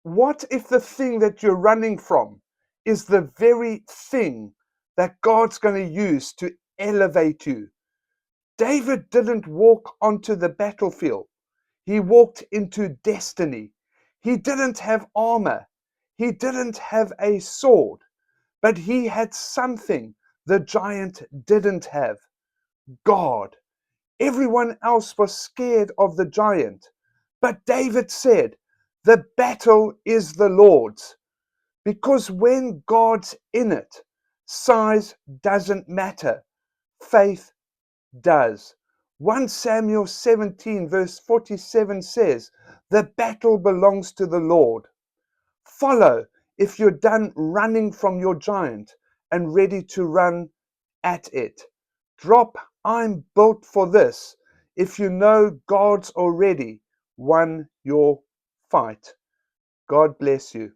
What if the thing that you're running from is the very thing that God's going to use to elevate you? David didn't walk onto the battlefield. He walked into destiny. He didn't have armor. He didn't have a sword, but he had something the giant didn't have: God. Everyone else was scared of the giant, but David said, "The battle is the Lord's." Because when God's in it, size doesn't matter. Faith does. 1 Samuel 17 verse 47 says, "The battle belongs to the Lord." Follow if you're done running from your giant and ready to run at it. Drop "I'm built for this" if you know God's already won your fight. God bless you.